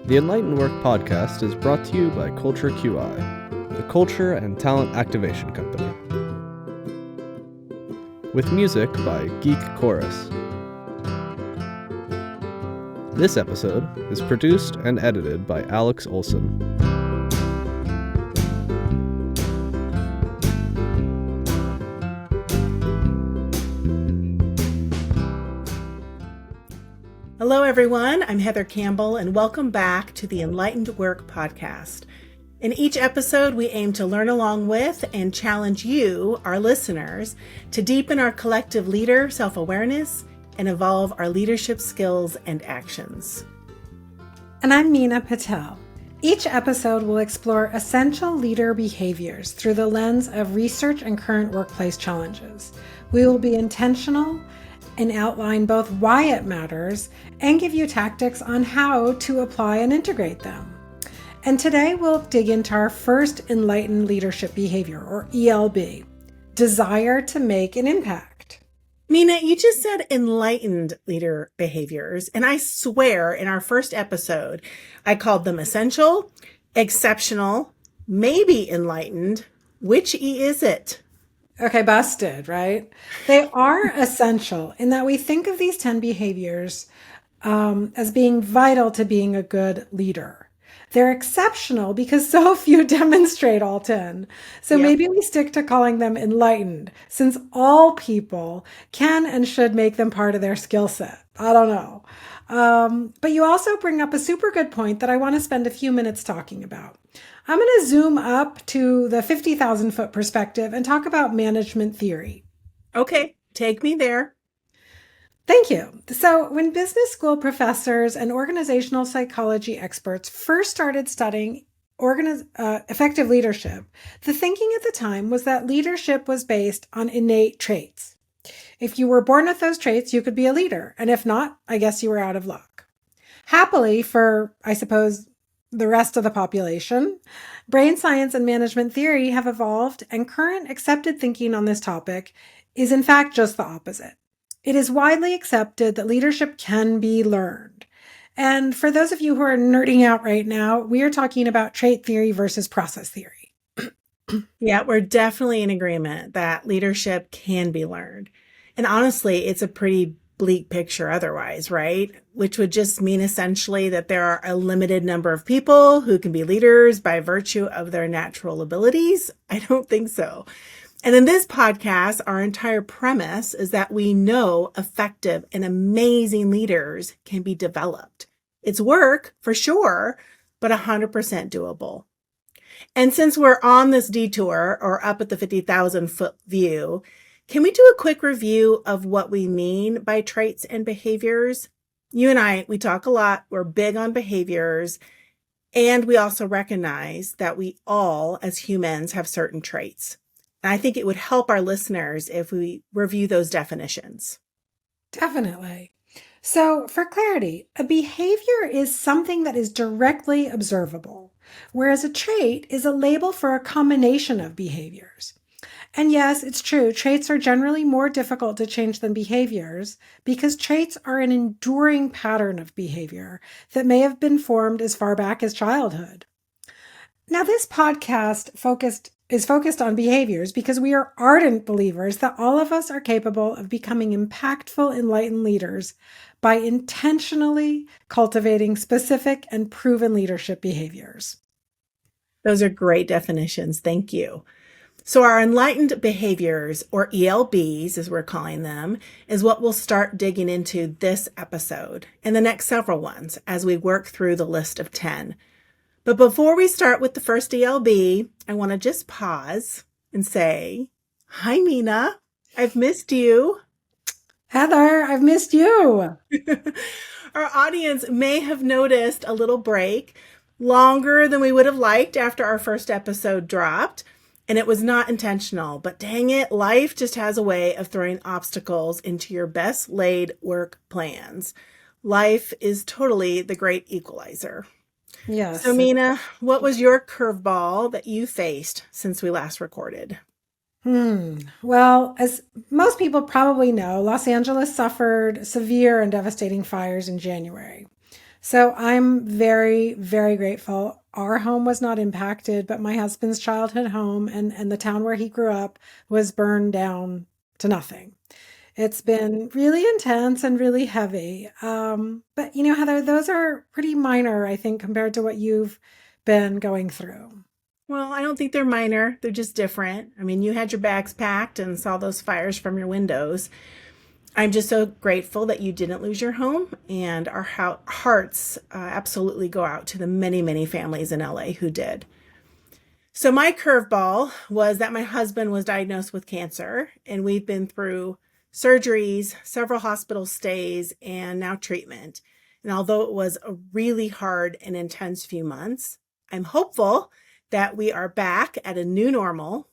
The Enlightened Work podcast is brought to you by Culture QI, the Culture and Talent Activation Company. With music by Geek Chorus. This episode is produced and edited by Alex Olson. Hello, everyone. I'm Heather Campbell, and welcome back to the Enlightened Work podcast. In each episode, we aim to learn along with and challenge you, our listeners, to deepen our collective leader self-awareness and evolve our leadership skills and actions. And I'm Meena Patel. Each episode will explore essential leader behaviors through the lens of research and current workplace challenges. We will be intentional and outline both why it matters and give you tactics on how to apply and integrate them. And today we'll dig into our first enlightened leadership behavior, or ELB, desire to make an impact. Meena, you just said enlightened leader behaviors, and I swear in our first episode, I called them essential, exceptional, maybe enlightened. Which E is it? Okay, busted, right? They are essential in that we think of these 10 behaviors as being vital to being a good leader. They're exceptional because so few demonstrate all 10. So maybe we stick to calling them enlightened, since all people can and should make them part of their skill set. I don't know. But you also bring up a super good point that I want to spend a few minutes talking about. I'm going to zoom up to the 50,000 foot perspective and talk about management theory. Okay, take me there. Thank you. So when business school professors and organizational psychology experts first started studying effective leadership, the thinking at the time was that leadership was based on innate traits. If you were born with those traits, you could be a leader. And if not, I guess you were out of luck. Happily for, I suppose, the rest of the population, brain science and management theory have evolved, and current accepted thinking on this topic is in fact just the opposite. It is widely accepted that leadership can be learned. And for those of you who are nerding out right now, we are talking about trait theory versus process theory. Yeah, we're definitely in agreement that leadership can be learned. And honestly, it's a pretty bleak picture otherwise, right? Which would just mean essentially that there are a limited number of people who can be leaders by virtue of their natural abilities. I don't think so. And in this podcast, our entire premise is that we know effective and amazing leaders can be developed. It's work for sure, but 100% doable. And since we're on this detour or up at the 50,000 foot view, can we do a quick review of what we mean by traits and behaviors? You and I, we talk a lot. We're big on behaviors. And we also recognize that we all, as humans, have certain traits. And I think it would help our listeners if we review those definitions. Definitely. So for clarity, a behavior is something that is directly observable, whereas a trait is a label for a combination of behaviors. And yes, it's true, traits are generally more difficult to change than behaviors because traits are an enduring pattern of behavior that may have been formed as far back as childhood. Now, this podcast is focused on behaviors because we are ardent believers that all of us are capable of becoming impactful, enlightened leaders by intentionally cultivating specific and proven leadership behaviors. Those are great definitions. Thank you. So our enlightened behaviors, or ELBs as we're calling them, is what we'll start digging into this episode and the next several ones as we work through the list of 10. But before we start with the first ELB, I want to just pause and say, hi, Meena. I've missed you. Heather, I've missed you. Our audience may have noticed a little break, longer than we would have liked after our first episode dropped. And it was not intentional, but dang it, life just has a way of throwing obstacles into your best laid work plans. Life is totally the great equalizer. Yes. So, Meena, what was your curveball that you faced since we last recorded? Well, as most people probably know, Los Angeles suffered severe and devastating fires in January. So I'm very, very grateful. Our home was not impacted, but my husband's childhood home and the town where he grew up was burned down to nothing. It's been really intense and really heavy. But Heather, those are pretty minor, I think, compared to what you've been going through. Well, I don't think they're minor. They're just different. I mean, you had your bags packed and saw those fires from your windows. I'm just so grateful that you didn't lose your home, and our hearts absolutely go out to the many, many families in LA who did. So, my curveball was that my husband was diagnosed with cancer, and we've been through surgeries, several hospital stays, and now treatment. And although it was a really hard and intense few months, I'm hopeful that we are back at a new normal,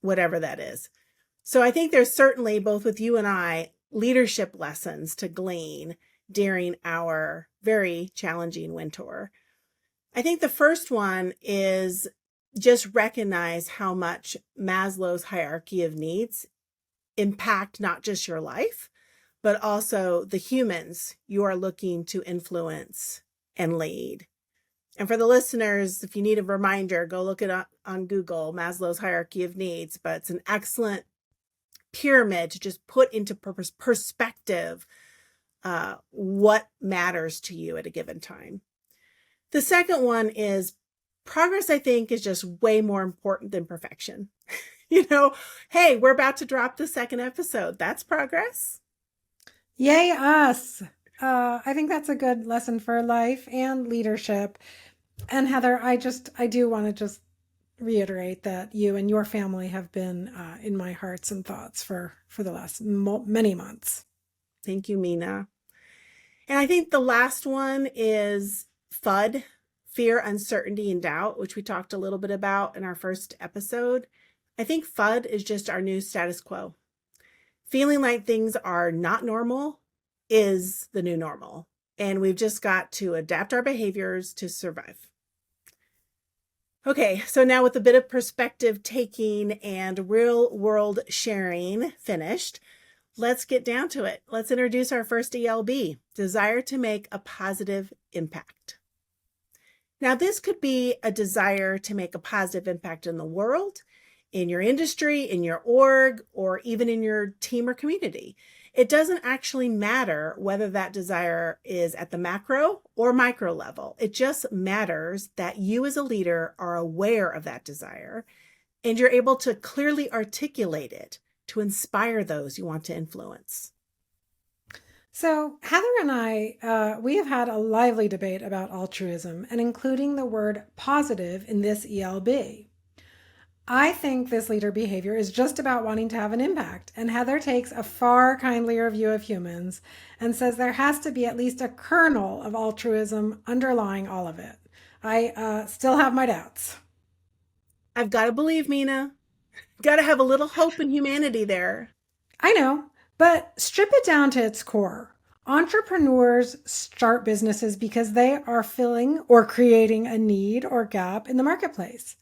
whatever that is. So I think there's certainly, both with you and I, leadership lessons to glean during our very challenging winter. I think the first one is just recognize how much Maslow's hierarchy of needs impact not just your life, but also the humans you are looking to influence and lead. And for the listeners, if you need a reminder, go look it up on Google, Maslow's hierarchy of needs. But it's an excellent pyramid to just put into perspective what matters to you at a given time. The second one is progress, I think, is just way more important than perfection. Hey, we're about to drop the second episode. That's progress. Yay, us. I think that's a good lesson for life and leadership. And Heather, I do want to just reiterate that you and your family have been in my hearts and thoughts for the last many months. Thank you, Mina. And I think the last one is FUD, fear, uncertainty, and doubt, which we talked a little bit about in our first episode. I think FUD is just our new status quo. Feeling like things are not normal is the new normal. And we've just got to adapt our behaviors to survive. Okay, so now with a bit of perspective taking and real world sharing finished, let's get down to it. Let's introduce our first ELB, desire to make a positive impact. Now, this could be a desire to make a positive impact in the world, in your industry, in your org, or even in your team or community. It doesn't actually matter whether that desire is at the macro or micro level. It just matters that you as a leader are aware of that desire and you're able to clearly articulate it to inspire those you want to influence. So Heather and I, we have had a lively debate about altruism and including the word positive in this ELB. I think this leader behavior is just about wanting to have an impact, and Heather takes a far kindlier view of humans and says there has to be at least a kernel of altruism underlying all of it. I still have my doubts. I've got to believe, Mina. Got to have a little hope in humanity there. I know, but strip it down to its core. Entrepreneurs start businesses because they are filling or creating a need or gap in the marketplace.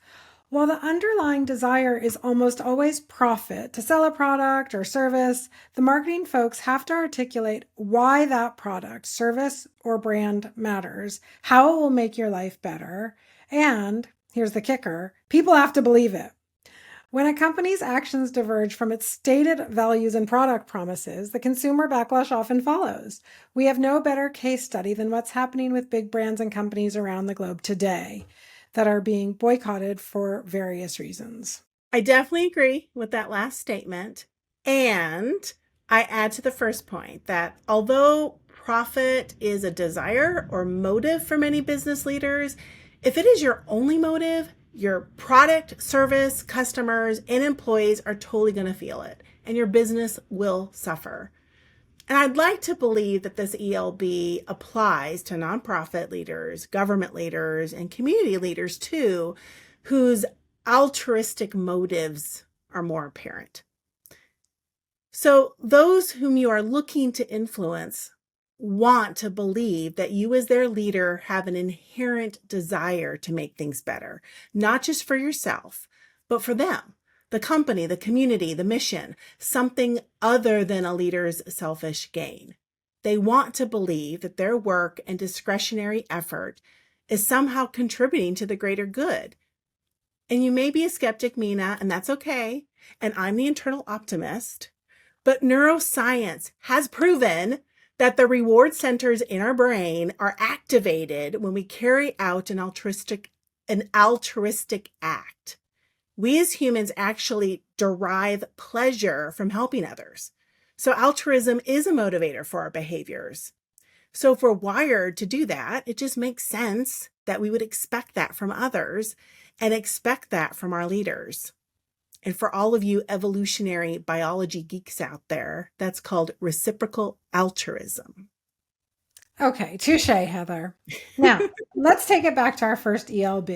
While the underlying desire is almost always profit to sell a product or service, the marketing folks have to articulate why that product, service, or brand matters, how it will make your life better, and, here's the kicker, people have to believe it. When a company's actions diverge from its stated values and product promises, the consumer backlash often follows. We have no better case study than what's happening with big brands and companies around the globe today that are being boycotted for various reasons. I definitely agree with that last statement. And I add to the first point that although profit is a desire or motive for many business leaders, if it is your only motive, your product, service, customers, and employees are totally going to feel it, and your business will suffer. And I'd like to believe that this ELB applies to nonprofit leaders, government leaders, and community leaders too, whose altruistic motives are more apparent. So those whom you are looking to influence want to believe that you as their leader have an inherent desire to make things better, not just for yourself, but for them. The company, the community, the mission, something other than a leader's selfish gain. They want to believe that their work and discretionary effort is somehow contributing to the greater good. And you may be a skeptic, Mina, and that's okay. And I'm the internal optimist. But neuroscience has proven that the reward centers in our brain are activated when we carry out an altruistic act. We as humans actually derive pleasure from helping others. So altruism is a motivator for our behaviors. So if we're wired to do that, it just makes sense that we would expect that from others and expect that from our leaders. And for all of you evolutionary biology geeks out there, that's called reciprocal altruism. Okay, touche, Heather. Now, let's take it back to our first ELB.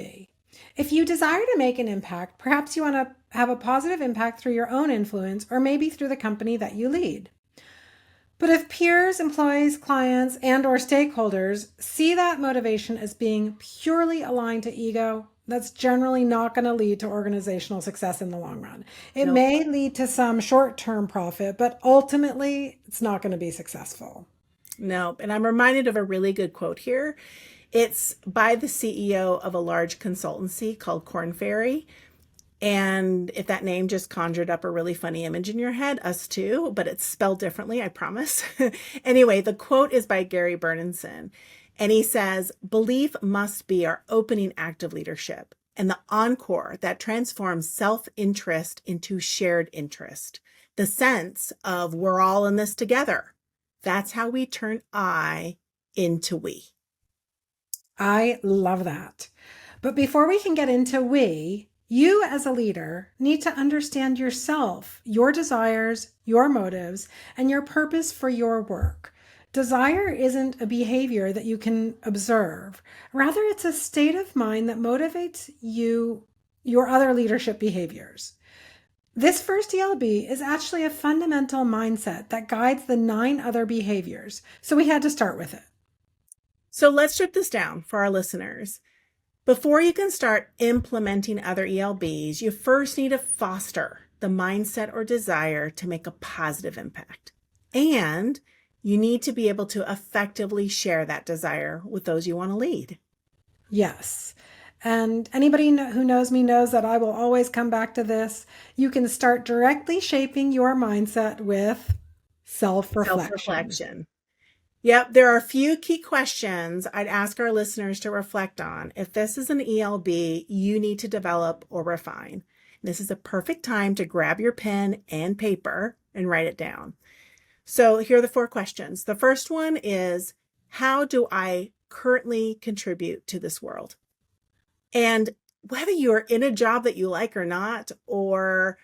If you desire to make an impact, perhaps you want to have a positive impact through your own influence or maybe through the company that you lead. But if peers, employees, clients, and or stakeholders see that motivation as being purely aligned to ego, that's generally not going to lead to organizational success in the long run. It may lead to some short-term profit, but ultimately it's not going to be successful. No, and I'm reminded of a really good quote here. It's by the CEO of a large consultancy called Korn Ferry. And if that name just conjured up a really funny image in your head, us too, but it's spelled differently, I promise. Anyway, the quote is by Gary Bernanson. And he says, belief must be our opening act of leadership and the encore that transforms self-interest into shared interest. The sense of we're all in this together. That's how we turn I into we. I love that. But before we can get into we, you as a leader need to understand yourself, your desires, your motives, and your purpose for your work. Desire isn't a behavior that you can observe. Rather, it's a state of mind that motivates your other leadership behaviors. This first ELB is actually a fundamental mindset that guides the 9 other behaviors. So we had to start with it. So let's strip this down for our listeners. Before you can start implementing other ELBs, you first need to foster the mindset or desire to make a positive impact. And you need to be able to effectively share that desire with those you want to lead. Yes. And anybody who knows me knows that I will always come back to this. You can start directly shaping your mindset with self-reflection. Yep, there are a few key questions I'd ask our listeners to reflect on. If this is an ELB you need to develop or refine, this is a perfect time to grab your pen and paper and write it down. So here are the 4 questions. The first one is, how do I currently contribute to this world? And whether you're in a job that you like or not, or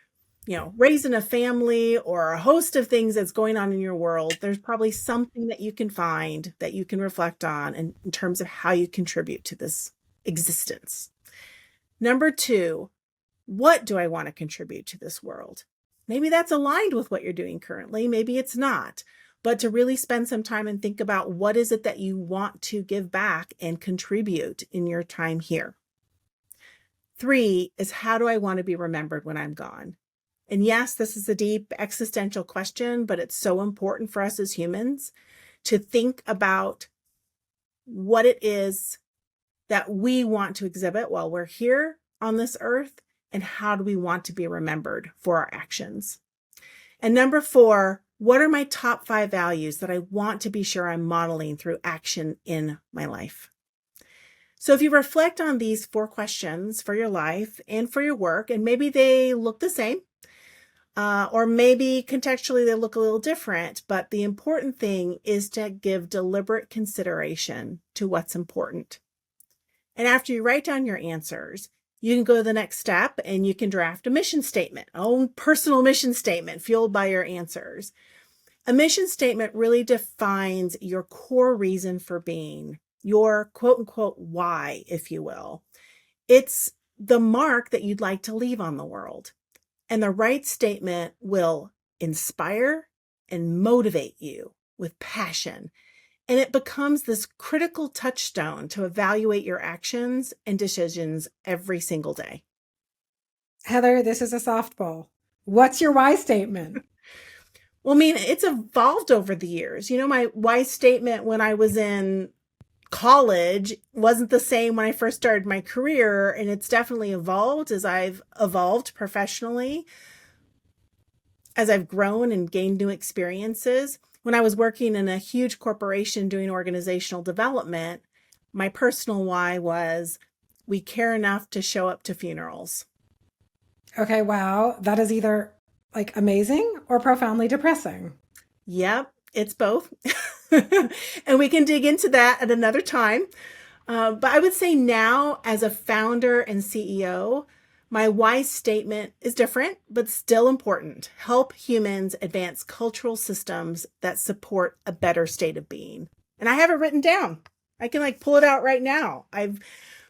raising a family or a host of things that's going on in your world, there's probably something that you can find that you can reflect on in terms of how you contribute to this existence. Number 2, what do I want to contribute to this world? Maybe that's aligned with what you're doing currently. Maybe it's not. But to really spend some time and think about what is it that you want to give back and contribute in your time here. 3 is, how do I want to be remembered when I'm gone? And yes, this is a deep existential question, but it's so important for us as humans to think about what it is that we want to exhibit while we're here on this earth, and how do we want to be remembered for our actions. And number 4, what are my top 5 values that I want to be sure I'm modeling through action in my life? So if you reflect on these 4 questions for your life and for your work, and maybe they look the same, or maybe contextually they look a little different, but the important thing is to give deliberate consideration to what's important. And after you write down your answers, you can go to the next step and you can draft a mission statement, own personal mission statement fueled by your answers. A mission statement really defines your core reason for being, your quote unquote why, if you will. It's the mark that you'd like to leave on the world. And the right statement will inspire and motivate you with passion. And it becomes this critical touchstone to evaluate your actions and decisions every single day. Heather, this is a softball. What's your why statement? Well, I mean, it's evolved over the years. My why statement when I was in college wasn't the same when I first started my career, and it's definitely evolved as I've evolved professionally, as I've grown and gained new experiences. When I was working in a huge corporation doing organizational development, my personal why was we care enough to show up to funerals. Okay, wow. That is either like amazing or profoundly depressing. Yep, it's both. And we can dig into that at another time. But I would say now, as a founder and CEO, my why statement is different, but still important. Help humans advance cultural systems that support a better state of being. And I have it written down. I can pull it out right now. Have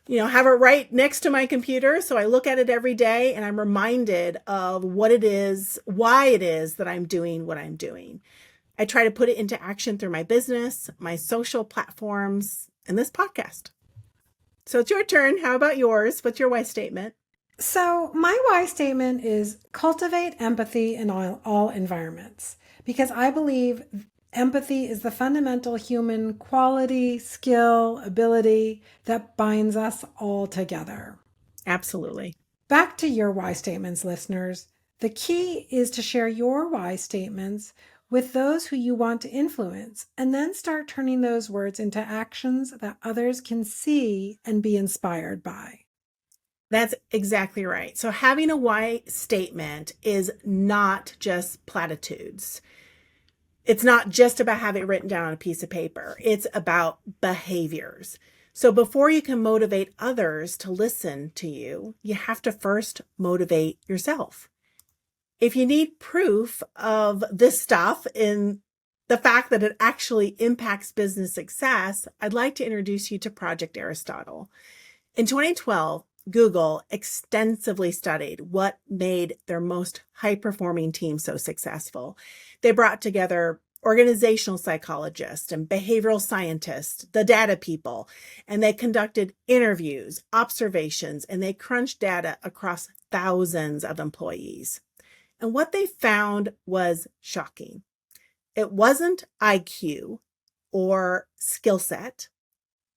it right next to my computer. So I look at it every day and I'm reminded of what it is, why it is that I'm doing what I'm doing. I try to put it into action through my business, my social platforms, and this podcast. So it's your turn. How about yours? What's your why statement? So, my why statement is cultivate empathy in all environments because I believe empathy is the fundamental human quality, skill, ability that binds us all together. Absolutely. Back to your why statements, listeners. The key is to share your why statements with those who you want to influence and then start turning those words into actions that others can see and be inspired by. That's exactly right. So having a why statement is not just platitudes. It's not just about having it written down on a piece of paper. It's about behaviors. So before you can motivate others to listen to you, you have to first motivate yourself. If you need proof of this stuff in the fact that it actually impacts business success, I'd like to introduce you to Project Aristotle. In 2012, Google extensively studied what made their most high-performing team so successful. They brought together organizational psychologists and behavioral scientists, the data people, and they conducted interviews, observations, and they crunched data across thousands of employees. And what they found was shocking. It wasn't IQ or skill set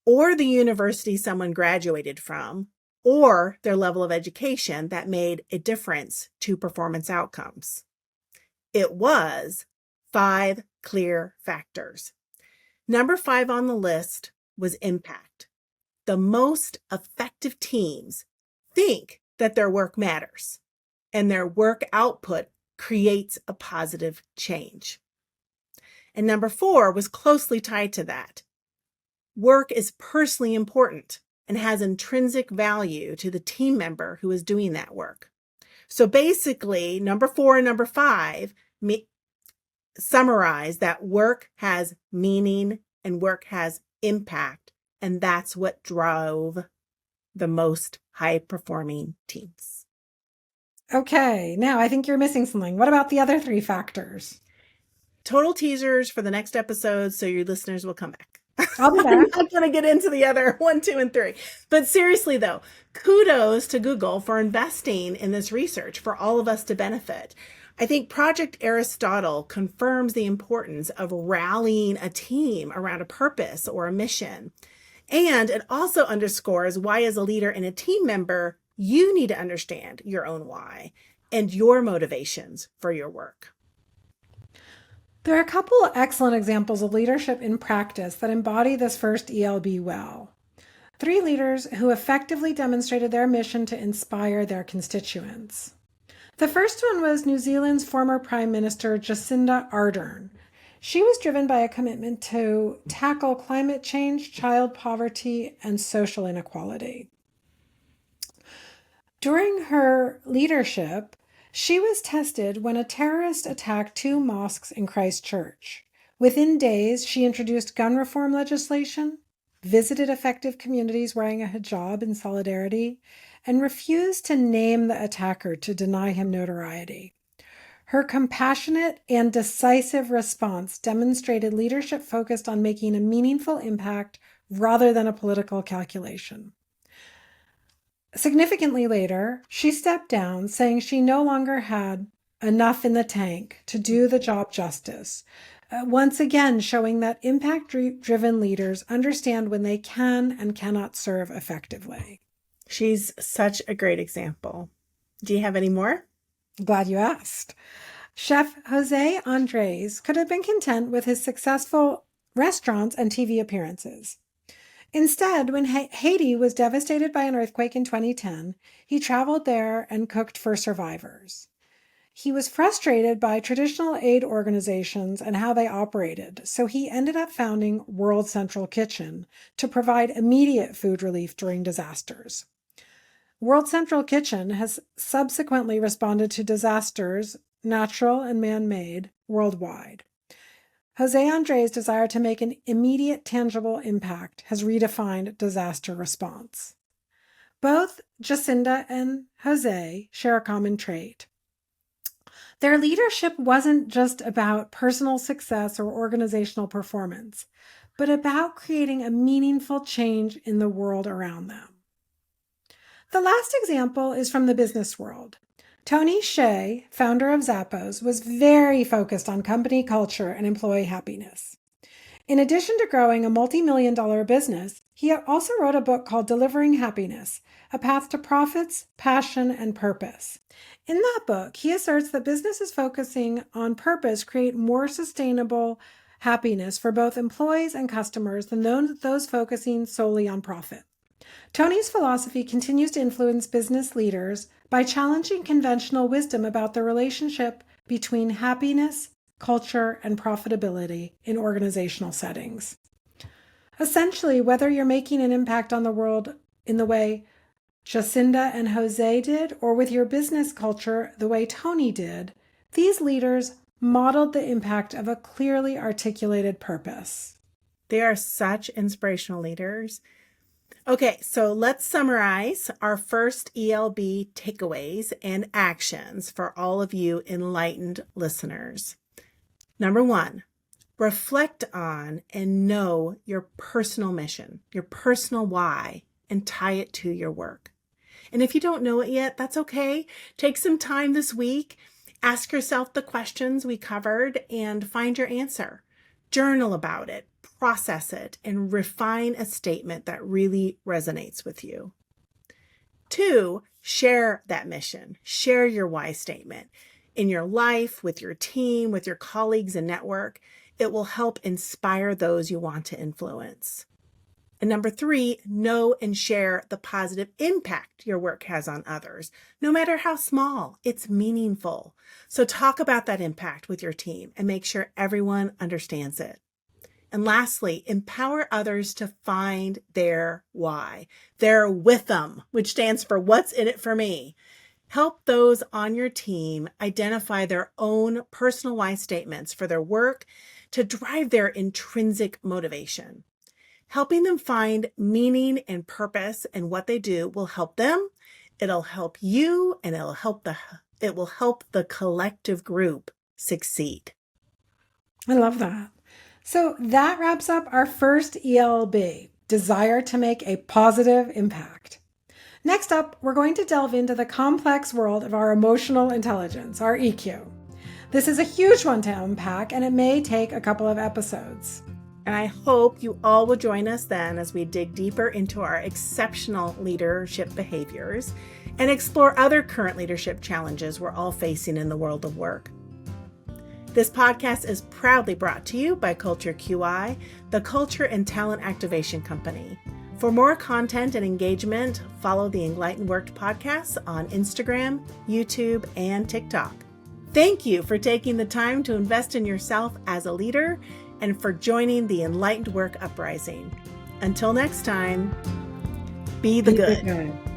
or the university someone graduated from or their level of education that made a difference to performance outcomes. It was 5 clear factors. Number 5 on the list was impact. The most effective teams think that their work matters and their work output creates a positive change. And number 4 was closely tied to that. Work is personally important and has intrinsic value to the team member who is doing that work. So basically, number 4 and number 5 summarize that work has meaning and work has impact, and that's what drove the most high-performing teams. Okay, now I think you're missing something. What about the other 3 factors? Total teasers for the next episode, so your listeners will come back. I'll be back. I'm not going to get into the other 1, 2, and 3. But seriously, though, kudos to Google for investing in this research for all of us to benefit. I think Project Aristotle confirms the importance of rallying a team around a purpose or a mission. And it also underscores why, as a leader and a team member, you need to understand your own why and your motivations for your work. There are a couple of excellent examples of leadership in practice that embody this first ELB well. 3 leaders who effectively demonstrated their mission to inspire their constituents. The first one was New Zealand's former Prime Minister Jacinda Ardern. She was driven by a commitment to tackle climate change, child poverty, and social inequality. During her leadership, she was tested when a terrorist attacked 2 mosques in Christchurch. Within days, she introduced gun reform legislation, visited affected communities wearing a hijab in solidarity, and refused to name the attacker to deny him notoriety. Her compassionate and decisive response demonstrated leadership focused on making a meaningful impact rather than a political calculation. Significantly later, she stepped down, saying she no longer had enough in the tank to do the job justice. Once again, showing that impact-driven leaders understand when they can and cannot serve effectively. She's such a great example. Do you have any more? Glad you asked. Chef Jose Andres could have been content with his successful restaurants and TV appearances. Instead, when Haiti was devastated by an earthquake in 2010, he traveled there and cooked for survivors. He was frustrated by traditional aid organizations and how they operated, so he ended up founding World Central Kitchen to provide immediate food relief during disasters. World Central Kitchen has subsequently responded to disasters, natural and man-made, worldwide. Jose Andres' desire to make an immediate, tangible impact has redefined disaster response. Both Jacinda and Jose share a common trait. Their leadership wasn't just about personal success or organizational performance, but about creating a meaningful change in the world around them. The last example is from the business world. Tony Hsieh, founder of Zappos, was very focused on company culture and employee happiness. In addition to growing a multi-million-dollar business, he also wrote a book called Delivering Happiness, A Path to Profits, Passion, and Purpose. In that book, he asserts that businesses focusing on purpose create more sustainable happiness for both employees and customers than those focusing solely on profit. Tony's philosophy continues to influence business leaders by challenging conventional wisdom about the relationship between happiness, culture, and profitability in organizational settings. Essentially, whether you're making an impact on the world in the way Jacinda and Jose did, or with your business culture the way Tony did, these leaders modeled the impact of a clearly articulated purpose. They are such inspirational leaders. Okay, so let's summarize our first ELB takeaways and actions for all of you enlightened listeners. Number 1, reflect on and know your personal mission, your personal why, and tie it to your work. And if you don't know it yet, that's okay. Take some time this week, ask yourself the questions we covered, and find your answer. Journal about it, process it, and refine a statement that really resonates with you. 2, share that mission. Share your why statement in your life, with your team, with your colleagues and network. It will help inspire those you want to influence. And number 3, know and share the positive impact your work has on others. No matter how small, it's meaningful. So talk about that impact with your team and make sure everyone understands it. And lastly, empower others to find their why, their with them, which stands for what's in it for me. Help those on your team identify their own personal why statements for their work to drive their intrinsic motivation. Helping them find meaning and purpose in what they do will help them, it'll help you, and it will help the collective group succeed. I love that. So that wraps up our first ELB, desire to make a positive impact. Next up, we're going to delve into the complex world of our emotional intelligence, our EQ. This is a huge one to unpack, and it may take a couple of episodes. And I hope you all will join us then as we dig deeper into our exceptional leadership behaviors and explore other current leadership challenges we're all facing in the world of work. This podcast is proudly brought to you by Culture QI, the Culture and Talent Activation Company. For more content and engagement, follow the Enlightened Work podcast on Instagram, YouTube, and TikTok. Thank you for taking the time to invest in yourself as a leader and for joining the Enlightened Work Uprising. Until next time, be the good.